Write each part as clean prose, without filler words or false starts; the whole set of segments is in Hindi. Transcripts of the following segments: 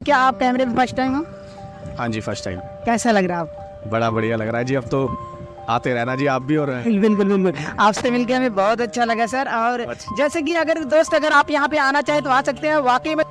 क्या आप कैमरे में फर्स्ट टाइम हो? हाँ जी, फर्स्ट टाइम। कैसा लग रहा है आपको? बड़ा बढ़िया लग रहा है जी। अब तो आते रहना जी, आप भी। और बिल्कुल बिल्कुल, आपसे मिलकर हमें बहुत अच्छा लगा सर। और जैसे कि अगर आप यहाँ पे आना चाहे तो आ सकते हैं वाकई में।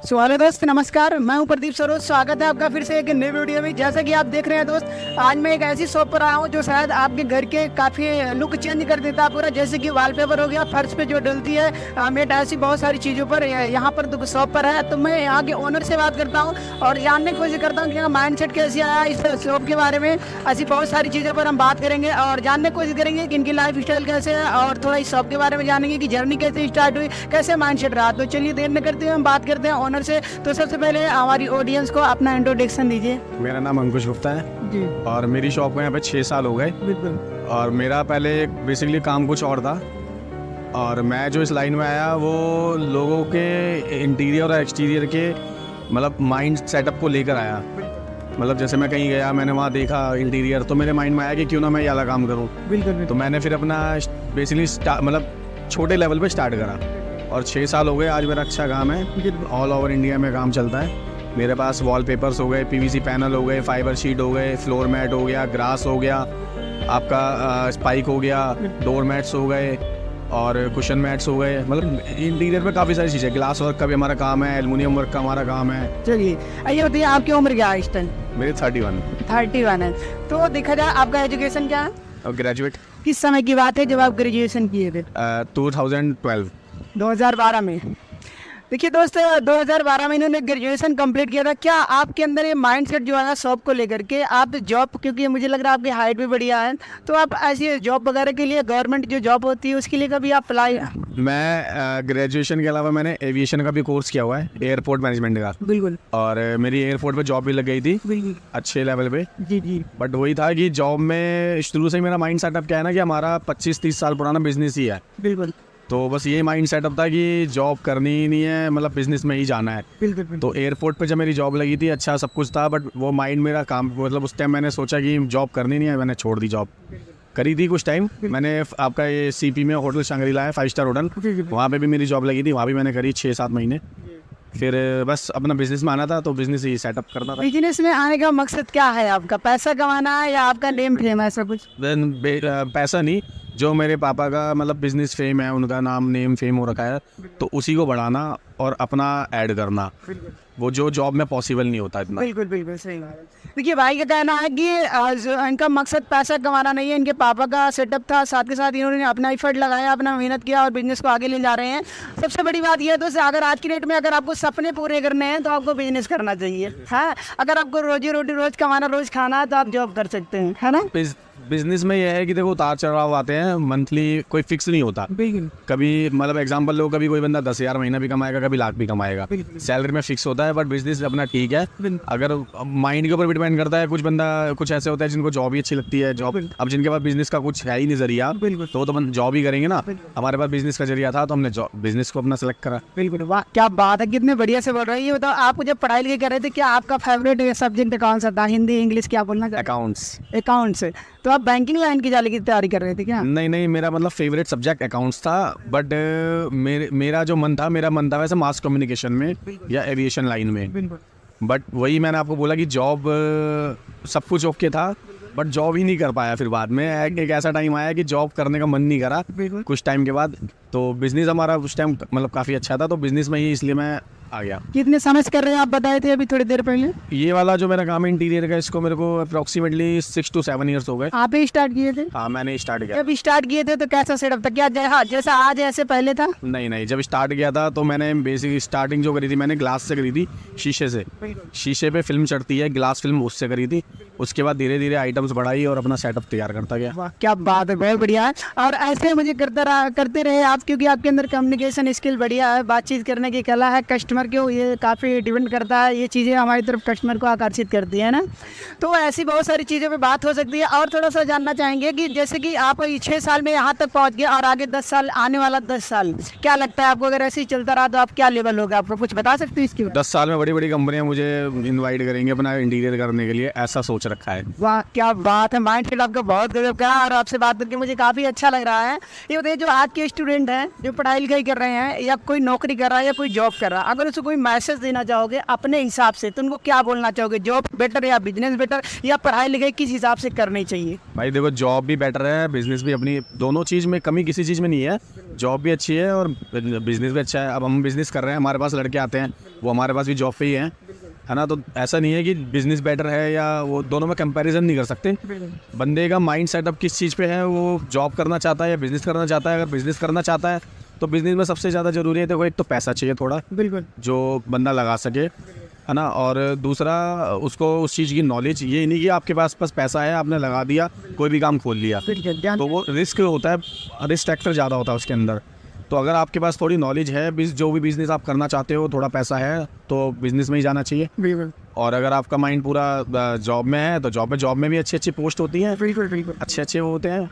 हेलो दोस्त, नमस्कार। मैं हूं प्रदीप सरोज। स्वागत है आपका फिर से एक नई वीडियो में। जैसा कि आप देख रहे हैं दोस्त, आज मैं एक ऐसी शॉप पर आया हूं जो शायद आपके घर के काफ़ी लुक चेंज कर देता है पूरा। जैसे कि वॉलपेपर हो गया, फर्श पे जो डलती है मेट, ऐसी बहुत सारी चीज़ों पर यहाँ पर शॉप पर है। तो मैं यहाँ के ओनर से बात करता हूँ और जानने की कोशिश करता हूँ कि माइंड सेट कैसे आया इस शॉप के बारे में। ऐसी बहुत सारी चीज़ों पर हम बात करेंगे और जानने की कोशिश करेंगे कि इनकी लाइफ स्टाइल कैसे है, और थोड़ा इस शॉप के बारे में जानेंगे कि जर्नी कैसे स्टार्ट हुई, कैसे माइंड सेट रहा। तो चलिए देर न करते हुए हम बात करते हैं ओनर से। तो सबसे पहले हमारी ऑडियंस को अपना इंट्रोडक्शन दीजिए। मेरा नाम अंकुश गुप्ता है जी और मेरी शॉप को यहाँ पे 6 साल हो गए। बिल्कुल। और मेरा पहले बेसिकली काम कुछ और था, और मैं जो इस लाइन में आया वो लोगों के इंटीरियर और एक्सटीरियर के मतलब माइंड सेटअप को लेकर आया। मतलब जैसे मैं कहीं गया, मैंने वहाँ देखा इंटीरियर, तो मेरे माइंड में आया कि क्यों ना मैं ये वाला काम करूँ। बिल्कुल। तो मैंने फिर अपना बेसिकली मतलब छोटे लेवल पे स्टार्ट करा और 6 साल हो गए। आज मेरा अच्छा काम है, ऑल ओवर इंडिया में काम चलता है। मेरे पास वॉलपेपर्स हो गए, पीवीसी पैनल हो गए, फाइबर शीट हो गए, फ्लोर मैट हो गया, ग्रास हो गया, आपका स्पाइक हो गया, डोर मैट्स हो गए और कुशन मैट्स हो गए। मतलब इंटीरियर में काफ़ी सारी चीज़ें। ग्लास वर्क का भी हमारा काम है, एल्युमिनियम वर्क का हमारा काम है। चलिए आइए बताइए, आपकी उम्र क्या है इस टाइम? मेरे 31। 31 है। तो देखा जाए आपका एजुकेशन क्या है? और ग्रेजुएट किस समय की बात है जब आप ग्रेजुएशन किए थे? 2012। 2012 में। देखिए दोस्त, 2012 में इन्होंने ग्रेजुएशन कंप्लीट किया था। क्या आपके अंदर ये माइंडसेट जो है शॉप को लेकर के, आप जॉब, क्योंकि मुझे लग रहा है आपकी हाइट भी बढ़िया है, तो आप ऐसी जॉब वगैरह के लिए, गवर्नमेंट जो जॉब होती है उसके लिए कभी आप अप्लाई? मैं ग्रेजुएशन के अलावा मैंने एविएशन का भी कोर्स किया हुआ है, एयरपोर्ट मैनेजमेंट का। बिल्कुल। और मेरी एयरपोर्ट पे जॉब भी लग गई थी बिल्कुल। अच्छे लेवल पे। जी जी। बट वही था कि जॉब में शुरू से ही मेरा माइंड सेटअप क्या है ना कि हमारा 25-30 साल पुराना बिजनेस ही है। बिल्कुल। तो बस ये माइंड सेटअप था कि जॉब करनी ही नहीं है, मतलब बिजनेस में ही जाना है। बिल्कुल। तो एयरपोर्ट पे जब मेरी जॉब लगी थी, अच्छा सब कुछ था, बट वो माइंड मेरा काम, मतलब उस टाइम मैंने सोचा कि जॉब करनी नहीं है, मैंने छोड़ दी जॉब। करी थी कुछ टाइम मैंने, आपका ये सीपी में होटल शंग्रीला है, 5 स्टार होटल, वहाँ पे भी मेरी जॉब लगी थी, वहाँ भी मैंने करी 6-7 महीने। फिर बस अपना बिजनेस में आना था, तो बिजनेस ही सेटअप करना था। बिजनेस में आने का मकसद क्या है आपका? पैसा कमाना है या आपका नेम फेम है, ऐसा कुछ? पैसा नहीं, जो मेरे पापा का मतलब बिजनेस फेम है, उनका नाम नेम फेम हो रखा है, तो उसी को बढ़ाना और अपना ऐड करना, वो जो जॉब में पॉसिबल नहीं होता इतना। बिल्कुल बिल्कुल सही बात है। देखिए भाई का कहना है कि इनका मकसद पैसा कमाना नहीं है। इनके पापा का सेटअप था, साथ के साथ इन्होंने अपना एफर्ट लगाया, अपना मेहनत किया और बिजनेस को आगे ले जा रहे हैं। सबसे बड़ी बात यह है दोस्त, अगर आज की डेट में अगर आपको सपने पूरे करने हैं तो आपको बिजनेस करना चाहिए। हाँ, अगर आपको रोजी रोटी रोज कमाना, रोज खाना है, तो आप जॉब कर सकते हैं, है ना? बिजनेस में यह है कि देखो उतार चढ़ाव आते हैं, मंथली कोई फिक्स नहीं होता। कभी मतलब एग्जांपल लो, कभी कोई बंदा 10,000 महीना भी कमाएगा, कभी लाख भी कमाएगा, सैलरी में फिक्स होता है। बट बिजनेस अपना ठीक है, अगर माइंड के ऊपर भी डिपेंड करता है। कुछ बंदा, कुछ ऐसे होता है जिनको जॉब ही अच्छी लगती है, जॉब। अब जिनके पास बिजनेस का कुछ है ही नहीं जरिया, तो जॉब ही करेंगे ना। हमारे पास बिजनेस का जरिया था, तो हमने बिजनेस को अपना सेलेक्ट करा। बिल्कुल। वाह क्या बात है, कितने बढ़िया से बोल रहे हैं। ये बताओ, आप जब पढ़ाई लिखाई कर रहे थे, क्या आपका फेवरेट सब्जेक्ट कौन सा था? हिंदी, इंग्लिश, क्या बोलना? अकाउंट्स। अकाउंट्स। तो आप बैंकिंग लाइन की जाने की तैयारी कर रहे थे क्या? नहीं, मेरा मतलब फेवरेट सब्जेक्ट अकाउंट्स था। बट मेरा जो मन था, वैसे मास कम्युनिकेशन में या एविएशन लाइन में। बट वही मैंने आपको बोला कि जॉब सब कुछ ओके था, बट जॉब ही नहीं कर पाया। फिर बाद में एक ऐसा टाइम आया कि जॉब करने का मन नहीं करा कुछ टाइम के बाद। तो बिजनेस हमारा उस टाइम मतलब काफ़ी अच्छा था, तो बिजनेस में ही इसलिए मैं आ गया। कितने समय से कर रहे हैं आप बताए थे अभी थोड़ी देर पहले? ये वाला जो मेरा काम है इंटीरियर का, इसको मेरे को अप्रोक्सीमेटली 6 to 7 ईयर्स हो गए। आप ही स्टार्ट किए थे? हाँ, मैंने स्टार्ट किया। जब स्टार्ट किए थे तो कैसा सेटअप था? क्या जैसा आज ऐसे पहले था? नहीं, जब स्टार्ट किया था तो मैंने बेसिक स्टार्टिंग जो करी थी, मैंने ग्लास से करी थी, शीशे से। शीशे पे फिल्म चढ़ती है, ग्लास फिल्म, उससे करी थी। उसके बाद धीरे धीरे आइटम्स बढ़ाई और अपना सेटअप तैयार करता गया। वाह क्या बात है, बहुत बढ़िया है। और ऐसे मुझे करते रहे आप, क्योंकि आपके अंदर कम्युनिकेशन स्किल बढ़िया है, बातचीत करने की कला है। कस्टमर को ये काफ़ी डिपेंड करता है, ये चीज़ें हमारी तरफ कस्टमर को आकर्षित करती है ना। तो ऐसी बहुत सारी चीज़ों पे बात हो सकती है। और थोड़ा सा जानना चाहेंगे कि जैसे कि आप 6 साल में यहाँ तक पहुँच गए और आगे 10 साल, आने वाला 10 साल क्या लगता है आपको? अगर ऐसे ही चलता रहा तो आप क्या लेवल होगा? आपको कुछ बता सकते हैं इसकी? 10 साल में बड़ी बड़ी कंपनियां मुझे इनवाइट करेंगे अपना इंटीरियर करने के लिए, ऐसा सोच रखा है। वाह क्या बात है, माइंड सेट आपका बहुत गजब का है और आपसे बात करके मुझे काफ़ी अच्छा लग रहा है। ये बताइए, जो आज के स्टूडेंट हैं जो पढ़ाई लिखाई कर रहे हैं या कोई नौकरी कर रहा है या कोई जॉब कर रहा है, अगर उसे कोई मैसेज देना चाहोगे अपने हिसाब से, तो उनको क्या बोलना चाहोगे? जॉब बेटर या बिजनेस बेटर, या पढ़ाई लिखाई किस हिसाब से करनी चाहिए? भाई देखो, जॉब भी बेटर है, बिजनेस भी, अपनी दोनों चीज़ में कमी किसी चीज़ में नहीं है। जॉब भी अच्छी है और बिजनेस भी अच्छा है। अब हम बिजनेस कर रहे हैं, हमारे पास लड़के आते हैं, वो हमारे पास भी जॉब पे ही हैं, है ना। तो ऐसा नहीं है कि बिजनेस बेटर है या वो, दोनों में कंपैरिजन नहीं कर सकते। बंदे का माइंड सेटअप किस चीज़ पे है, वो जॉब करना चाहता है या बिजनेस करना चाहता है। अगर बिजनेस करना चाहता है तो बिजनेस में सबसे ज़्यादा ज़रूरी है, देखो एक तो पैसा चाहिए थोड़ा, बिल्कुल, जो बंदा लगा सके, है ना। और दूसरा, उसको उस चीज़ की नॉलेज, ये नहीं कि आपके पास बस पैसा है, आपने लगा दिया, कोई भी काम खोल लिया, तो वो रिस्क होता है, रिस्क फैक्टर ज़्यादा होता है उसके अंदर। तो अगर आपके पास थोड़ी नॉलेज है, जो भी बिज़नेस आप करना चाहते हो, थोड़ा पैसा है, तो बिज़नेस में ही जाना चाहिए। और अगर आपका माइंड पूरा जॉब में है, तो जॉब में भी अच्छी अच्छी पोस्ट होती हैं, अच्छे अच्छे होते हैं।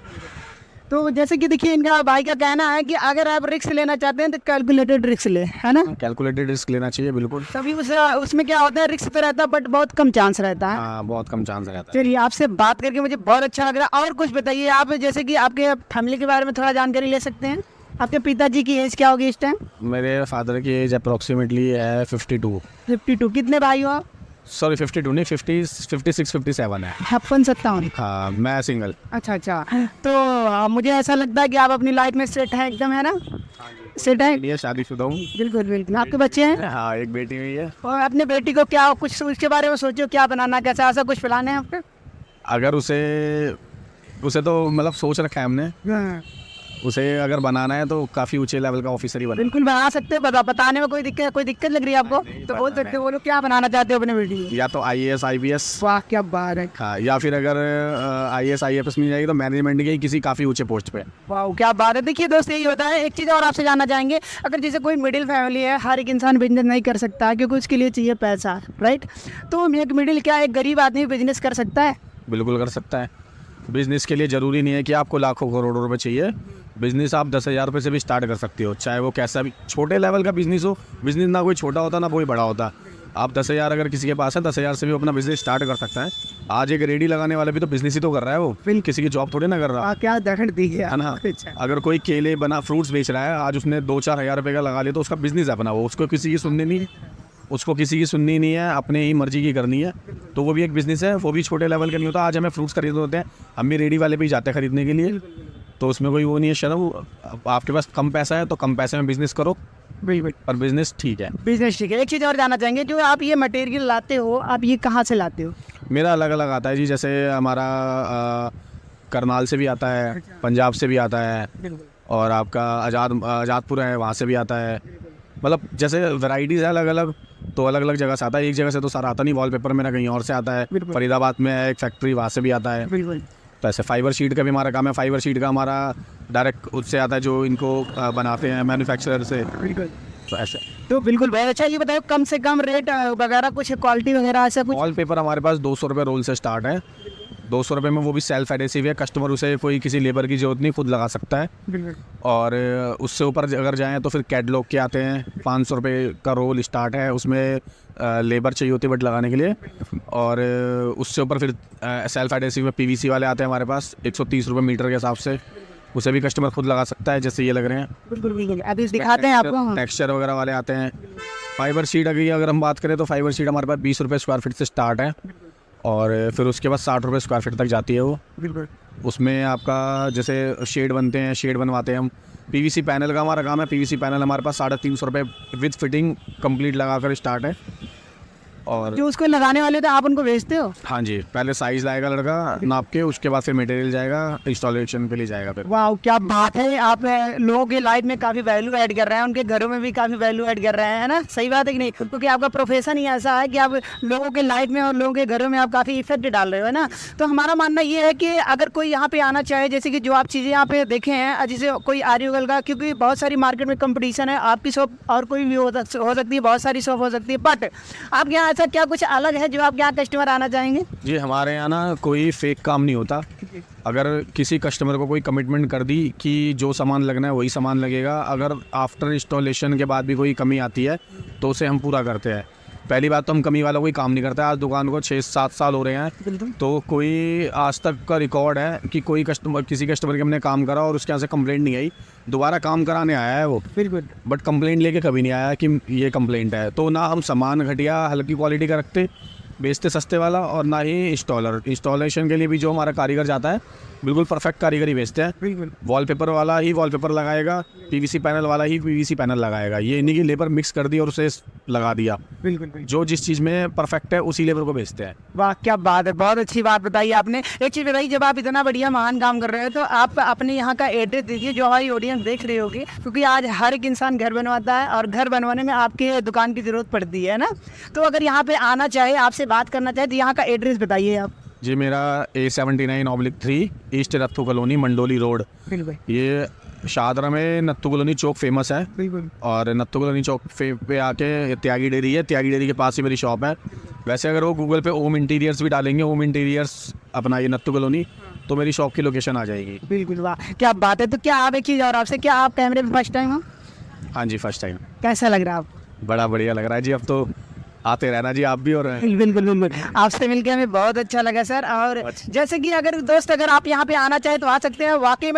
तो जैसे कि देखिए, इनका भाई का कहना है कि अगर आप रिस्क लेना चाहते हैं तो कैलकुलेटेड रिस्क ले, है ना। कैलकुलेटेड रिस्क लेना चाहिए, बिल्कुल। तभी उसमें क्या होता है, रिस्क तो रहता है बट बहुत कम चांस रहता है। हाँ, बहुत कम चांस रहता है। चलिए, आपसे बात करके मुझे बहुत अच्छा लग रहा है। और कुछ बताइए आप, जैसे कि आपके फैमिली के बारे में थोड़ा जानकारी ले सकते हैं। आपके पिताजी की एज क्या होगी इस टाइम? मेरे फादर की एज अप्रोक्सीमेटली है 52। 52। कितने भाई हो आप? सॉरी, 52 नहीं, 56 57 है। 57। हाँ, मैं सिंगल। अच्छा। तो मुझे ऐसा लगता है कि आप अपनी लाइफ में सेट हैं एकदम, है ना। सेट है, ये शादीशुदा हूँ। बिल्कुल। आपके बच्चे हैं? हाँ, एक बेटी हुई है। और अपने बेटी को क्या कुछ उसके बारे में सोचो, क्या बनाना, कैसा, ऐसा कुछ प्लान है आपके? अगर उसे तो मतलब सोच रखा है हमने, उसे अगर बनाना है तो काफ़ी ऊंचे लेवल का ऑफिसर ही बना। बिल्कुल बना सकते हैं। बताने में कोई दिक्कत लग रही है आपको तो बोल सकते हो। बोलो क्या बनाना चाहते हो अपने बेटी को? या तो IAS IPS। वाह, क्या बात है। हाँ, या फिर अगर IAS IPS मिल जाएगी तो मैनेजमेंट की किसी काफ़ी ऊंचे पोस्ट पे। वाह, क्या बात है। देखिए दोस्त, यही होता है। एक चीज़ और आपसे जानना चाहेंगे, अगर जैसे कोई मिडिल फैमिली है, हर एक इंसान बिजनेस नहीं कर सकता क्योंकि उसके लिए चाहिए पैसा, राइट। तो एक मिडिल, क्या एक गरीब आदमी बिजनेस कर सकता है? बिल्कुल कर सकता है। बिज़नेस के लिए ज़रूरी नहीं है कि आपको लाखों करोड़ों रुपए चाहिए। बिज़नेस आप 10,000 रुपये से भी स्टार्ट कर सकते हो, चाहे वो कैसा भी छोटे लेवल का बिज़नेस हो। बिज़नेस ना कोई छोटा होता ना कोई बड़ा होता। आप 10,000 अगर किसी के पास है, 10,000 से भी अपना बिज़नेस स्टार्ट कर सकता है। आज एक रेडी लगाने वाला भी तो बिज़नेस ही तो कर रहा है, वो फिर किसी की जॉब थोड़ी ना कर रहा, क्या दखल दी है ना। अगर कोई केले बना फ्रूट्स बेच रहा है, आज उसने 2-4 हज़ार रुपये का लगा लिया, तो उसका बिज़नेस है अपना, वो उसको किसी की सुननी नहीं है, अपने ही मर्जी की करनी है, तो वो भी एक बिज़नेस है। वो भी छोटे लेवल का नहीं होता। आज हमें फ्रूट्स खरीदने होते हैं, हम भी रेडी वाले पे ही जाते हैं खरीदने के लिए, तो उसमें कोई वो नहीं है शर्म। आपके पास कम पैसा है तो कम पैसे में बिज़नेस करो, बिल्कुल। पर बिज़नेस ठीक है। बिजनेस ठीक है। एक चीज़ और जानना चाहेंगे, जो आप ये मटेरियल लाते हो, आप ये कहाँ से लाते हो? मेरा अलग अलग आता है जी। जैसे हमारा करनाल से भी आता है, पंजाब से भी आता है, और आपका आज़ादपुर है, वहाँ से भी आता है। मतलब जैसे वैराइटीज़ है अलग अलग, तो अलग अलग जगह से आता है। एक जगह से तो सारा आता नहीं। वॉलपेपर मेरा कहीं और से आता है, फरीदाबाद में है एक फैक्ट्री, वहाँ से भी आता है। तो ऐसे फाइबर शीट का भी हमारा काम है। फाइबर शीट का हमारा डायरेक्ट उससे आता है, जो इनको बनाते हैं मैन्युफैक्चरर से। तो ऐसे तो बिल्कुल बहुत अच्छा। ये बताओ, कम से कम रेट वगैरह, कुछ क्वालिटी वगैरह ऐसा कुछ? वॉलपेपर हमारे पास 200 रुपये रोल से स्टार्ट है। 200 रुपये में वो भी सेल्फ एडेसिव है, कस्टमर उसे कोई किसी लेबर की जरूरत नहीं, खुद लगा सकता है। और उससे ऊपर अगर जाएँ तो फिर कैटलॉग के आते हैं, 500 रुपये का रोल स्टार्ट है, उसमें लेबर चाहिए होती है बट लगाने के लिए। और उससे ऊपर फिर सेल्फ एडेसिव में PVC वाले आते हैं हमारे पास, 130 रुपये मीटर के हिसाब से, उसे भी कस्टमर खुद लगा सकता है, जैसे ये लग रहे हैं। बिल्कुल। अभी दिखाते हैं आपको। टेक्सचर वगैरह वाले आते हैं। फाइबर शीट अगर हम बात करें तो फाइबर शीट हमारे पास 20 रुपये स्क्वायर फीट से स्टार्ट है, और फिर उसके बाद 60 रुपये स्क्वायर फीट तक जाती है वो। उसमें आपका जैसे शेड बनते हैं, शेड बनवाते हैं हम। PVC पैनल का हमारा काम है। PVC पैनल हमारे पास 350 रुपये विद फिटिंग कंप्लीट लगा कर स्टार्ट है। और जो उसको लगाने वाले थे, आप उनको भेजते हो? हाँ जी, पहले साइज़ लाएगा लड़का नाप के, उसके बाद फिर मटेरियल जाएगा, इंस्टॉलेशन के लिए जाएगा फिर। वाह, क्या बात है। आप लोगों के लाइफ में काफ़ी वैल्यू ऐड कर रहे हैं, उनके घरों में भी काफ़ी वैल्यू ऐड कर रहे हैं, है ना। सही बात है कि नहीं? क्योंकि आपका प्रोफेशन ही ऐसा है कि आप लोगों के लाइफ में और लोगों के घरों में आप काफ़ी इफेक्ट डाल रहे हो, है ना। तो हमारा मानना ये है कि अगर कोई यहाँ पे आना चाहे, जैसे कि जो आप चीज़ें यहाँ पे देखे हैं, जैसे कोई आर्यगल का, क्योंकि बहुत सारी मार्केट में कंपटीशन है, आपकी शॉप और कोई भी हो सकती है, बहुत सारी शॉप हो सकती है, बट आपके यहाँ ऐसा क्या कुछ अलग है जो आपके यहाँ कस्टमर आना चाहेंगे? जी, हमारे यहाँ ना कोई फेक काम नहीं होता। अगर किसी कस्टमर को कोई कमिटमेंट कर दी कि जो सामान लगना है वही सामान लगेगा, अगर आफ्टर इंस्टॉलेशन के बाद भी कोई कमी आती है तो उसे हम पूरा करते हैं। पहली बात तो हम कमी वाला कोई काम नहीं करता। आज दुकान को 6-7 साल हो रहे हैं, बिल्कुल। तो कोई आज तक का रिकॉर्ड है कि कोई कस्टमर किसी कस्टमर के हमने काम करा और उसके यहाँ से कंप्लेंट नहीं आई। दोबारा काम कराने आया है वो, बिल्कुल। बट कंप्लेंट लेके कभी नहीं आया कि ये कंप्लेंट है। तो ना हम सामान घटिया हल्की क्वालिटी का रखते, बेचते सस्ते वाला, और ना ही इंस्टॉलेशन के लिए भी जो हमारा कारीगर जाता है बिल्कुल परफेक्ट कारीगर ही बेचते हैं। बिल्कुल। वॉलपेपर वाला ही वॉलपेपर लगाएगा, पीवीसी पैनल वाला ही पीवीसी पैनल लगाएगा। ये नहीं कि लेबर मिक्स कर दी और उसे लगा दिया। बिल्कुल बिल्कुल। जो जिस चीज़ में परफेक्ट है उसी लेबर को बेचते हैं। वाह क्या बात है, बहुत अच्छी बात बताई आपने। एक चीज़ बताइए, जब आप इतना बढ़िया महान काम कर रहे हो तो आप अपने यहाँ का एड्रेस दीजिए जो हमारी ऑडियंस देख रही होगी, क्योंकि आज हर एक इंसान घर बनवाता है और घर बनवाने में आपके दुकान की ज़रूरत पड़ती है ना। तो अगर यहाँ पे आना चाहे, आपसे बात करना चाहे, तो यहाँ का एड्रेस बताइए आप। जी, मेरा A79/3 east Nathu colony, Mandoli road. बिल्कुल। ये शाहदरा में नत्थू कॉलोनी चौक फेमस है, बिल्कुल। और नत्थू कॉलोनी चौक पे आके त्यागी डेयरी है, त्यागी डेयरी के पास ही मेरी शॉप है। वैसे अगर वो गूगल पे ओम इंटीरियर्स भी डालेंगे, ओम इंटीरियर्स अपना ये नत्थू कॉलोनी, तो मेरी शॉप की लोकेशन आ जाएगी। बिल्कुल। वाह क्या बात है। तो क्या आप, एक चीज़ और आपसे, क्या आप कैमरे पे फर्स्ट टाइम हो? हाँ जी, फर्स्ट टाइम। कैसा लग रहा है आपको? बड़ा बढ़िया लग रहा है जी। अब तो आते रहना जी आप भी। और बिल्कुल बिल्कुल। आपसे मिलकर हमें बहुत अच्छा लगा सर। और जैसे कि अगर दोस्त, अगर आप यहाँ पे आना चाहे तो आ सकते हैं। वाकई में